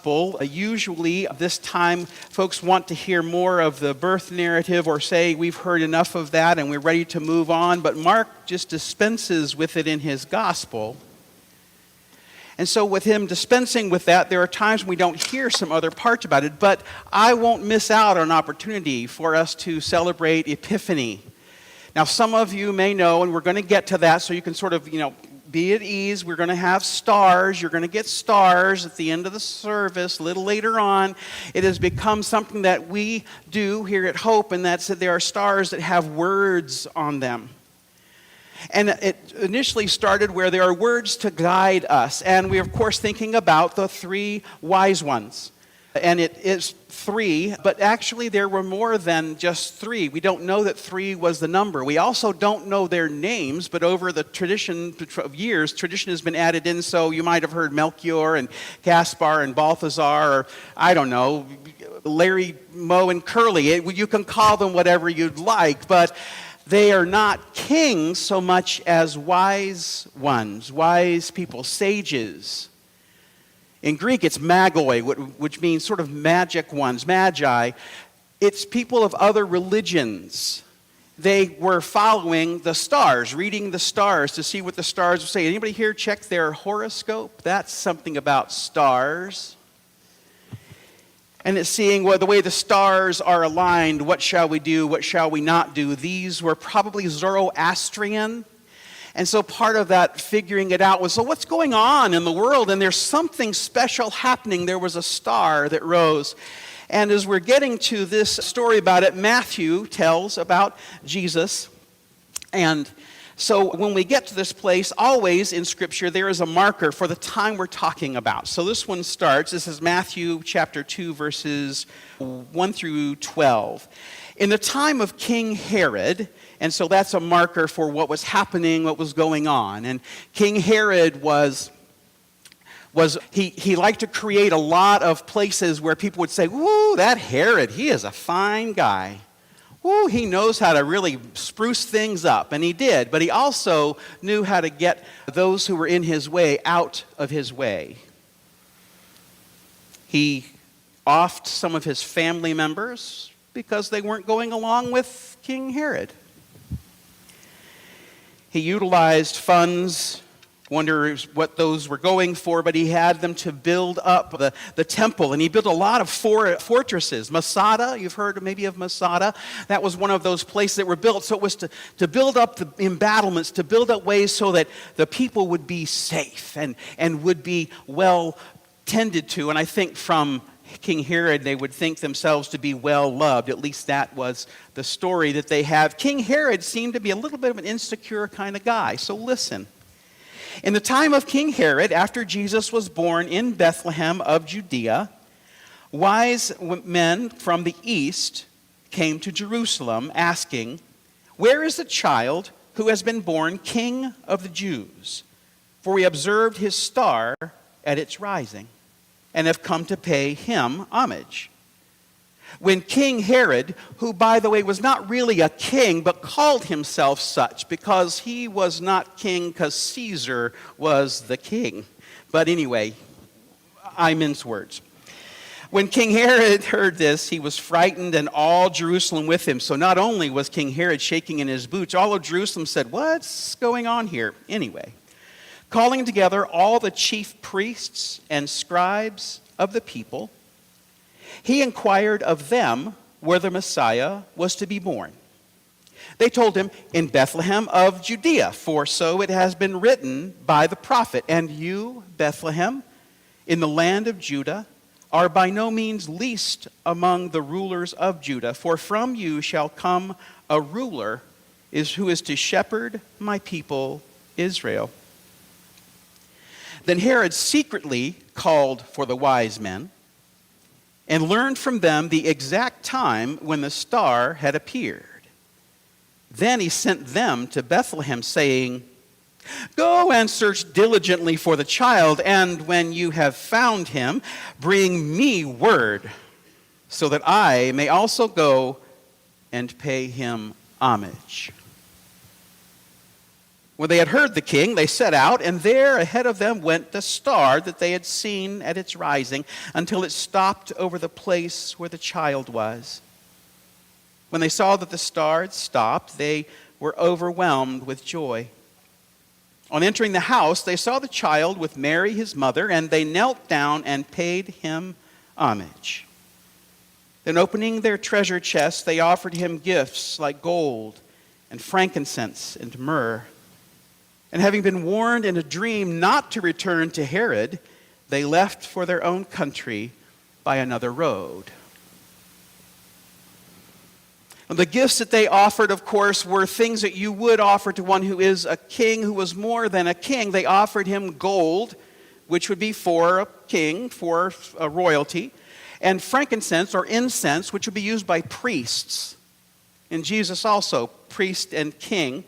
gospel. Usually this time folks want to hear more of the birth narrative or say we've heard enough of that and we're ready to move on, but Mark just dispenses with it in his gospel. And so with him dispensing with that, there are times we don't hear some other parts about it, but I won't miss out on an opportunity for us to celebrate Epiphany. Now, some of you may know, and we're going to get to that so you can sort of, be at ease. We're going to have stars. You're going to get stars at the end of the service, a little later on. It has become something that we do here at Hope, and that's that there are stars that have words on them. And it initially started where there are words to guide us. And we're, of course, thinking about the three wise ones. And it is three, but actually there were more than just three. We don't know that three was the number. We also don't know their names, but over the tradition of years, tradition has been added in, so you might have heard Melchior and Gaspar and Balthazar, or I don't know, Larry, Moe, and Curly. You can call them whatever you'd like, but they are not kings so much as wise ones, wise people, sages. In Greek, it's magoi, which means sort of magic ones, magi. It's people of other religions. They were following the stars, reading the stars to see what the stars would say. Anybody here check their horoscope? That's something about stars. And it's seeing the way the stars are aligned. What shall we do? What shall we not do? These were probably Zoroastrian. And so part of that figuring it out was, so what's going on in the world? And there's something special happening. There was a star that rose. And as we're getting to this story about it, Matthew tells about Jesus. And so when we get to this place, always in Scripture, there is a marker for the time we're talking about. So this one starts, this is Matthew chapter 2, verses 1 through 12. In the time of King Herod, and so that's a marker for what was happening, what was going on. And King Herod he liked to create a lot of places where people would say, "Woo, that Herod, he is a fine guy. Woo, he knows how to really spruce things up." And he did, but he also knew how to get those who were in his way out of his way. He offed some of his family members because they weren't going along with King Herod. He utilized funds, wonder what those were going for, but he had them to build up the temple, and he built a lot of fortresses. Masada, you've heard maybe of Masada, that was one of those places that were built, so it was to build up the embattlements, to build up ways so that the people would be safe and would be well tended to, and I think from King Herod, they would think themselves to be well loved. At least that was the story that they have. King Herod seemed to be a little bit of an insecure kind of guy. So listen. In the time of King Herod, after Jesus was born in Bethlehem of Judea, wise men from the east came to Jerusalem asking, "Where is the child who has been born King of the Jews? For we observed his star at its rising, and have come to pay him homage." When King Herod, who by the way was not really a king, but called himself such because he was not king because Caesar was the king. But anyway, I mince words. When King Herod heard this, he was frightened, and all Jerusalem with him. So not only was King Herod shaking in his boots, all of Jerusalem said, "What's going on here?" Anyway, calling together all the chief priests and scribes of the people, he inquired of them where the Messiah was to be born. They told him, "In Bethlehem of Judea, for so it has been written by the prophet, and you, Bethlehem, in the land of Judah, are by no means least among the rulers of Judah, for from you shall come a ruler who is to shepherd my people Israel." Then Herod secretly called for the wise men and learned from them the exact time when the star had appeared. Then he sent them to Bethlehem, saying, "Go and search diligently for the child, and when you have found him, bring me word, so that I may also go and pay him homage." When they had heard the king, they set out, and there ahead of them went the star that they had seen at its rising, until it stopped over the place where the child was. When they saw that the star had stopped, they were overwhelmed with joy. On entering the house, they saw the child with Mary, his mother, and they knelt down and paid him homage. Then opening their treasure chests, they offered him gifts like gold and frankincense and myrrh. And having been warned in a dream not to return to Herod, they left for their own country by another road. And the gifts that they offered, of course, were things that you would offer to one who is a king, who was more than a king. They offered him gold, which would be for a king, for a royalty, and frankincense or incense, which would be used by priests. And Jesus also, priest and king.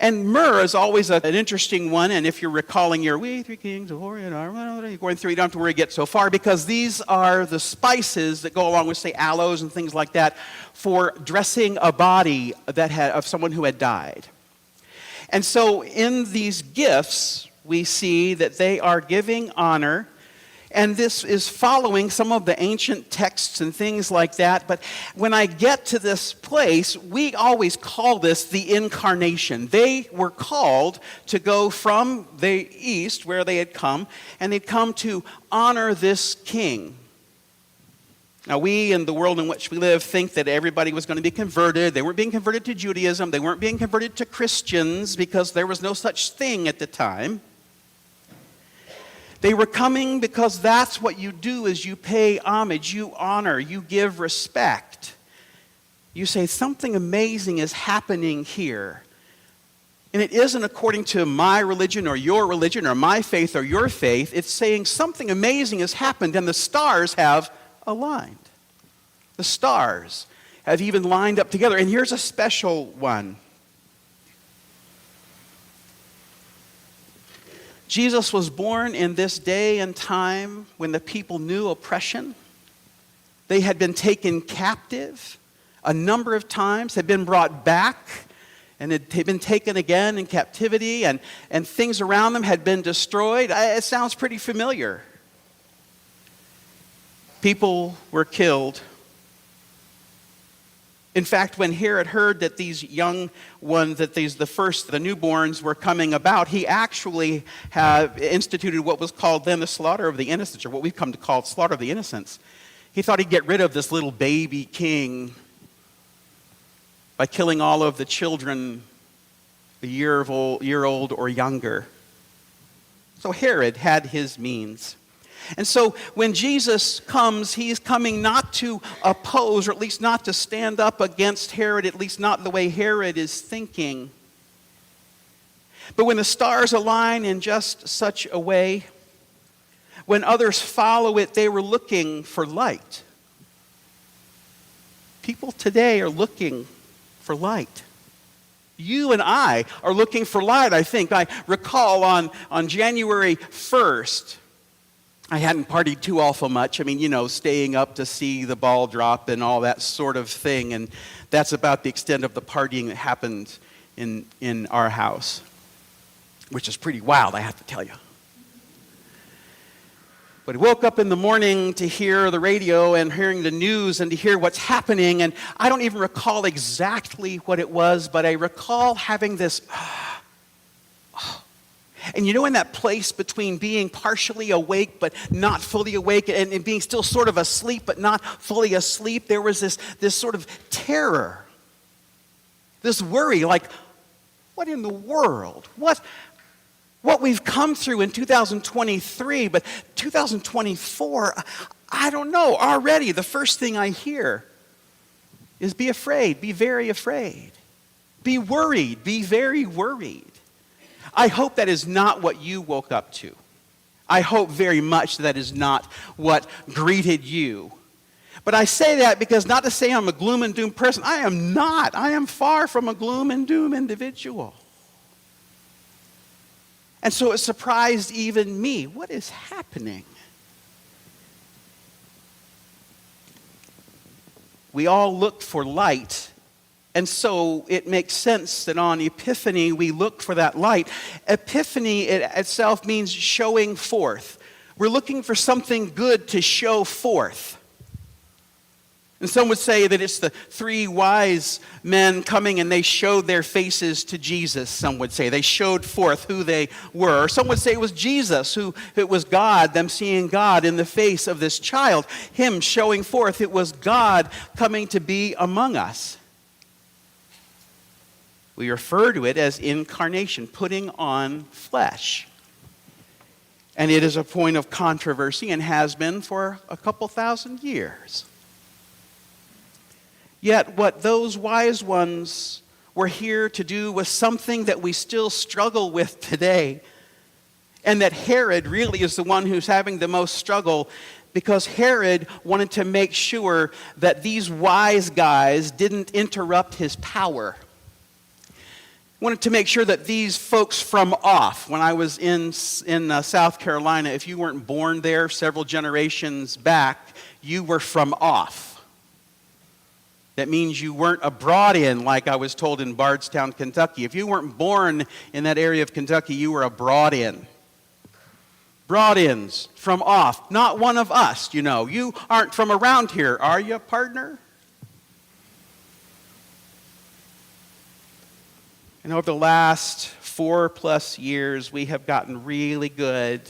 And myrrh is always an interesting one, and if you're recalling your "We Three Kings of Orient," you're going through, you don't have to worry, get so far, because these are the spices that go along with, say, aloes and things like that for dressing a body of someone who had died. And so in these gifts, we see that they are giving honor. And this is following some of the ancient texts and things like that. But when I get to this place, we always call this the incarnation. They were called to go from the east, where they had come, and they'd come to honor this king. Now, we in the world in which we live think that everybody was going to be converted. They weren't being converted to Judaism. They weren't being converted to Christians, because there was no such thing at the time. They were coming because that's what you do, is you pay homage, you honor, you give respect. You say, something amazing is happening here. And it isn't according to my religion or your religion or my faith or your faith. It's saying something amazing has happened, and the stars have aligned. The stars have even lined up together. And here's a special one. Jesus was born in this day and time when the people knew oppression. They had been taken captive a number of times, had been brought back, and had been taken again in captivity, and things around them had been destroyed. It sounds pretty familiar. People were killed. In fact, when Herod heard that these young ones, the newborns were coming about, he actually had instituted what was called then the slaughter of the innocents, or what we've come to call slaughter of the innocents. He thought he'd get rid of this little baby king by killing all of the children a year old or younger. So Herod had his means. And so when Jesus comes, he's coming not to oppose, or at least not to stand up against Herod, at least not the way Herod is thinking. But when the stars align in just such a way, when others follow it, they were looking for light. People today are looking for light. You and I are looking for light, I think. I recall on January 1st, I hadn't partied too awful much. I mean, staying up to see the ball drop and all that sort of thing. And that's about the extent of the partying that happened in our house, which is pretty wild, I have to tell you. But I woke up in the morning to hear the radio and hearing the news and to hear what's happening. And I don't even recall exactly what it was, but I recall having this... And in that place between being partially awake but not fully awake, and being still sort of asleep but not fully asleep, there was this sort of terror, this worry, like, what in the world? What we've come through in 2023, but 2024, I don't know. Already the first thing I hear is be afraid, be very afraid. Be worried, be very worried. I hope that is not what you woke up to. I hope very much that is not what greeted you. But I say that because not to say I'm a gloom and doom person. I am not. I am far from a gloom and doom individual. And so it surprised even me. What is happening? We all look for light And so it makes sense that on Epiphany we look for that light. Epiphany itself means showing forth. We're looking for something good to show forth. And some would say that it's the three wise men coming and they showed their faces to Jesus, some would say. They showed forth who they were. Or some would say it was Jesus, who it was God, them seeing God in the face of this child. Him showing forth it was God coming to be among us. We refer to it as incarnation, putting on flesh. And it is a point of controversy and has been for a couple thousand years. Yet what those wise ones were here to do was something that we still struggle with today. And that Herod really is the one who's having the most struggle, because Herod wanted to make sure that these wise guys didn't interrupt his power. Wanted to make sure that these folks from off, when I was in South Carolina, if you weren't born there several generations back, you were from off. That means you weren't a brought-in, like I was told in Bardstown, Kentucky. If you weren't born in that area of Kentucky, you were a brought-in. Brought-ins from off. Not one of us, you know. You aren't from around here, are you, partner? And over the last 4+ years, we have gotten really good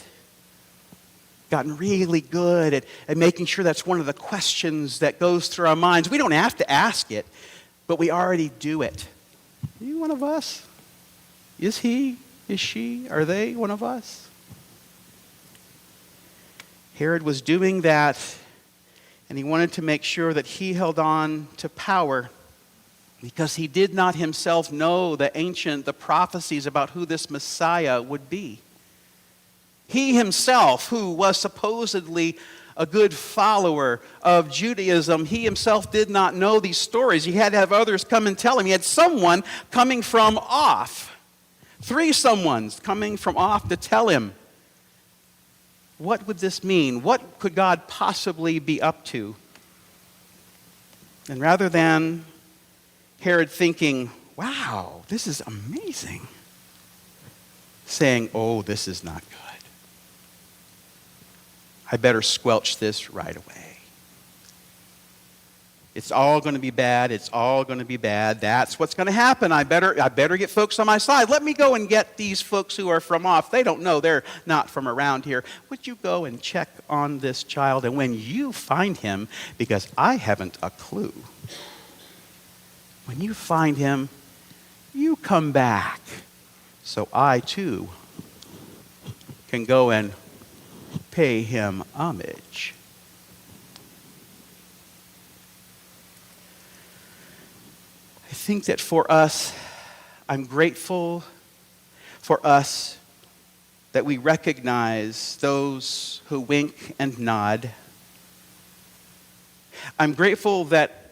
at making sure that's one of the questions that goes through our minds. We don't have to ask it, but we already do it. Are you one of us? Is he? Is she? Are they one of us? Herod was doing that, and he wanted to make sure that he held on to power, because he did not himself know the prophecies about who this Messiah would be. He himself, who was supposedly a good follower of Judaism, he himself did not know these stories. He had to have others come and tell him. He had someone coming from off. 3 someones coming from off to tell him. What would this mean? What could God possibly be up to? And rather than Herod thinking, wow, this is amazing, saying, oh, this is not good, I better squelch this right away. It's all going to be bad. It's all going to be bad. That's what's going to happen. I better get folks on my side. Let me go and get these folks who are from off. They don't know. They're not from around here. Would you go and check on this child? And when you find him, because I haven't a clue, when you find him, you come back so I too can go and pay him homage. I think that for us, I'm grateful for us that we recognize those who wink and nod. I'm grateful that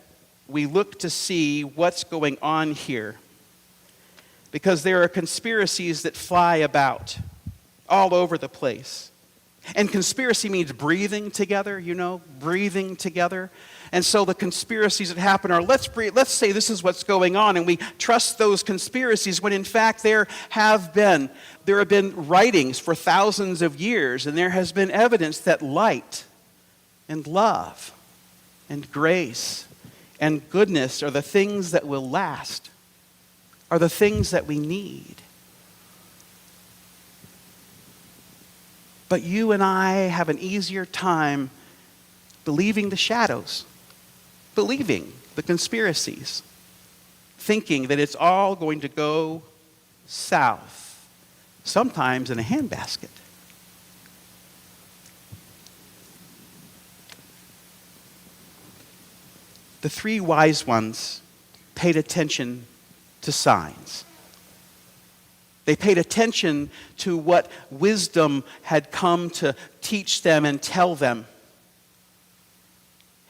we look to see what's going on here, because there are conspiracies that fly about all over the place. And conspiracy means breathing together, breathing together. And so the conspiracies that happen are, let's say this is what's going on, and we trust those conspiracies when in fact there have been writings for thousands of years, and there has been evidence that light and love and grace and goodness are the things that will last, are the things that we need. But you and I have an easier time believing the shadows, believing the conspiracies, thinking that it's all going to go south, sometimes in a handbasket. The 3 wise ones paid attention to signs. They paid attention to what wisdom had come to teach them and tell them.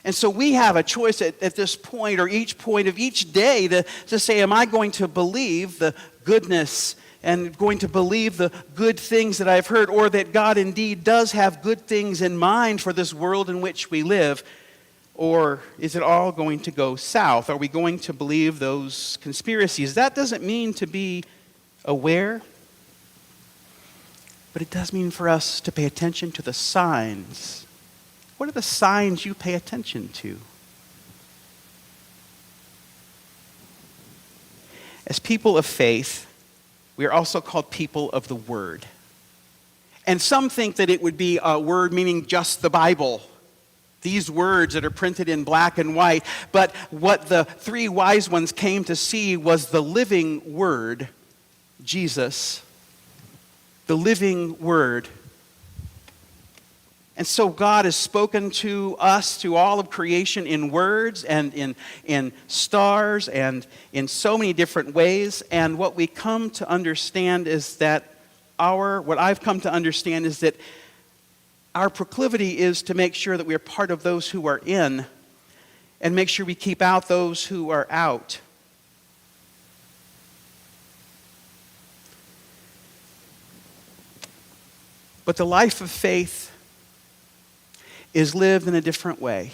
And so we have a choice at this point, or each point of each day, to say, am I going to believe the goodness and going to believe the good things that I've heard, or that God indeed does have good things in mind for this world in which we live? Or is it all going to go south? Are we going to believe those conspiracies? That doesn't mean to be aware, but it does mean for us to pay attention to the signs. What are the signs you pay attention to? As people of faith, we are also called people of the Word. And some think that it would be a word meaning just the Bible. These words that are printed in black and white. But what the three wise ones came to see was the living Word, Jesus. The living Word. And so God has spoken to us, to all of creation, in words and in stars and in so many different ways. And what we come to understand is that what I've come to understand is that our proclivity is to make sure that we are part of those who are in and make sure we keep out those who are out. But the life of faith is lived in a different way.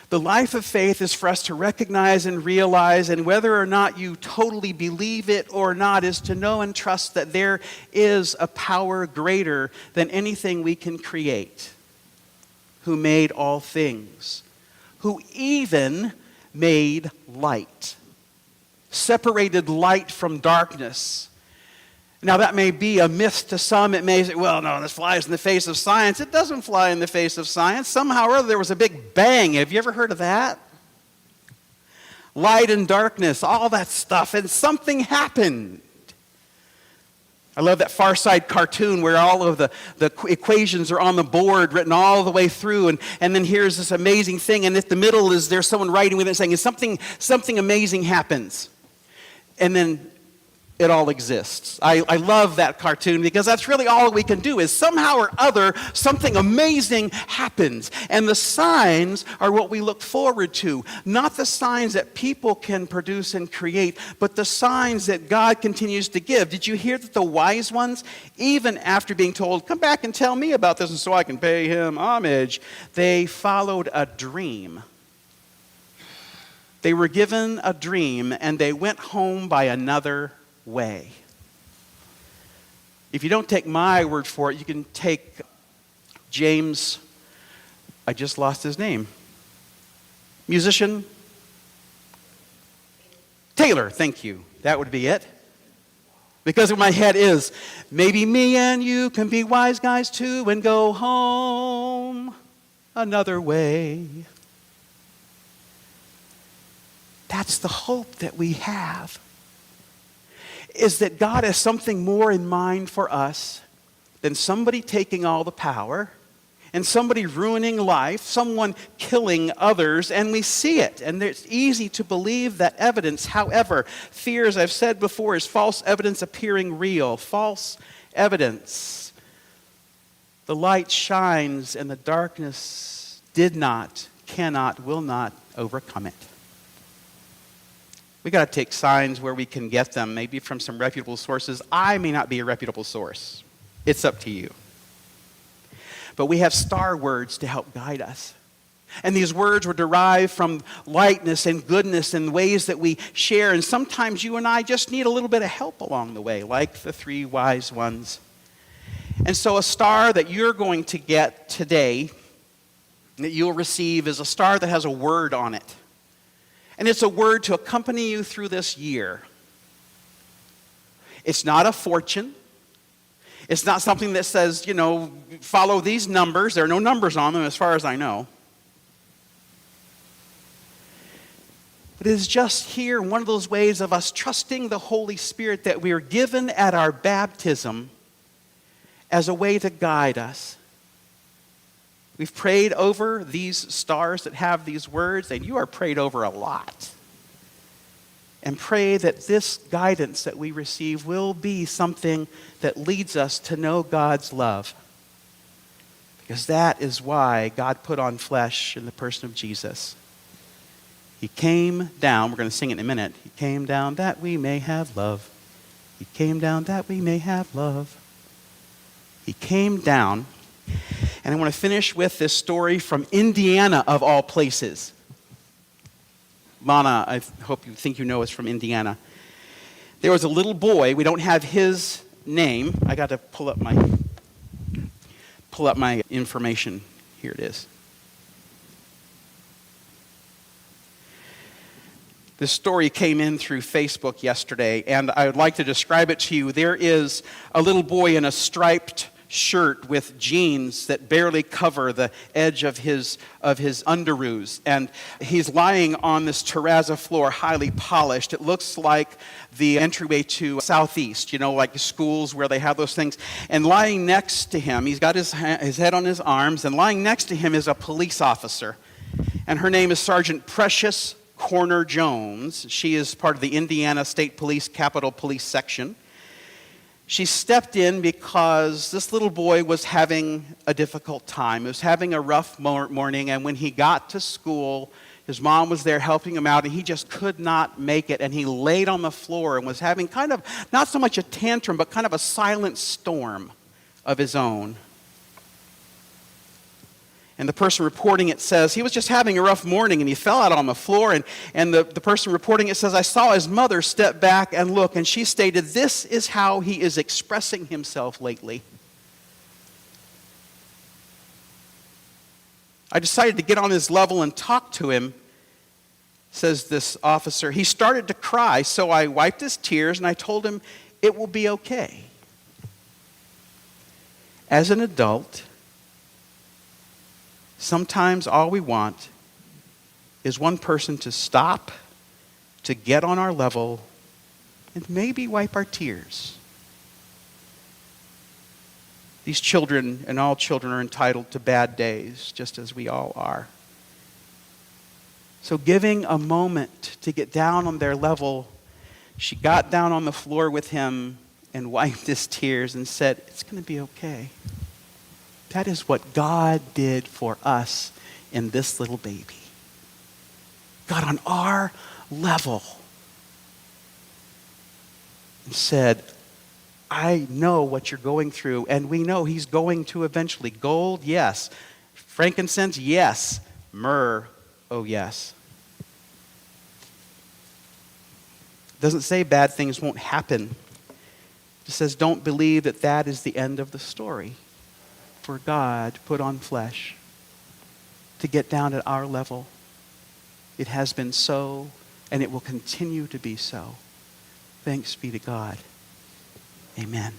The life of faith is for us to recognize and realize, and whether or not you totally believe it or not, is to know and trust that there is a power greater than anything we can create, who made all things, who even made light, separated light from darkness. Now, that may be a myth to some. It may say, well, no, this flies in the face of science. It doesn't fly in the face of science. Somehow or other, there was a big bang. Have you ever heard of that? Light and darkness, all that stuff, and something happened. I love that Far Side cartoon where all of the equations are on the board, written all the way through, and then here's this amazing thing, and at the middle there's someone writing with it saying, something amazing happens. And then it all exists. I love that cartoon because that's really all we can do is somehow or other something amazing happens. And the signs are what we look forward to. Not the signs that people can produce and create, but the signs that God continues to give. Did you hear that the wise ones, even after being told, come back and tell me about this and so I can pay him homage, they followed a dream. They were given a dream and they went home by another way. If you don't take my word for it, you can take James, I just lost his name, musician, Taylor, thank you. That would be it. Because in my head is, maybe me and you can be wise guys too and go home another way. That's the hope that we have. Is that God has something more in mind for us than somebody taking all the power and somebody ruining life, someone killing others, and we see it. And it's easy to believe that evidence. However, fear, as I've said before, is false evidence appearing real. False evidence. The light shines and the darkness did not, cannot, will not overcome it. We got to take signs where we can get them, maybe from some reputable sources. I may not be a reputable source. It's up to you. But we have star words to help guide us. And these words were derived from lightness and goodness and ways that we share. And sometimes you and I just need a little bit of help along the way, like the three wise ones. And so a star that you're going to get today, that you'll receive, is a star that has a word on it. And it's a word to accompany you through this year. It's not a fortune. It's not something that says, follow these numbers. There are no numbers on them as far as I know. But it is just here one of those ways of us trusting the Holy Spirit that we are given at our baptism as a way to guide us. We've prayed over these stars that have these words, and you are prayed over a lot. And pray that this guidance that we receive will be something that leads us to know God's love. Because that is why God put on flesh in the person of Jesus. He came down, we're going to sing it in a minute. He came down that we may have love. He came down that we may have love. He came down. And I want to finish with this story from Indiana, of all places. Lana, I hope you think you know, is from Indiana. There was a little boy. We don't have his name. I got to pull up my information. Here it is. This story came in through Facebook yesterday, and I would like to describe it to you. There is a little boy in a striped shirt with jeans that barely cover the edge of his underoos, and he's lying on this terrazzo floor, highly polished. It looks like the entryway to Southeast, like schools where they have those things. And lying next to him, he's got his head on his arms, and lying next to him is a police officer, and her name is Sergeant Precious Corner Jones. She is part of the Indiana State Police Capitol Police Section. She stepped in because this little boy was having a difficult time. He was having a rough morning, and when he got to school, his mom was there helping him out, and he just could not make it, and he laid on the floor and was having kind of, not so much a tantrum, but kind of a silent storm of his own. And the person reporting it says, he was just having a rough morning and he fell out on the floor. And the person reporting it says, I saw his mother step back and look. And she stated, this is how he is expressing himself lately. I decided to get on his level and talk to him, says this officer. He started to cry, so I wiped his tears and I told him it will be okay. As an adult, sometimes all we want is one person to stop, to get on our level, and maybe wipe our tears. These children and all children are entitled to bad days, just as we all are. So giving a moment to get down on their level, she got down on the floor with him and wiped his tears and said, it's going to be okay. That is what God did for us in this little baby. Got on our level and said, I know what you're going through, and we know he's going to eventually. Gold, yes. Frankincense, yes. Myrrh, oh yes. It doesn't say bad things won't happen. It says don't believe that that is the end of the story. For God put on flesh to get down at our level. It has been so, and it will continue to be so. Thanks be to God. Amen.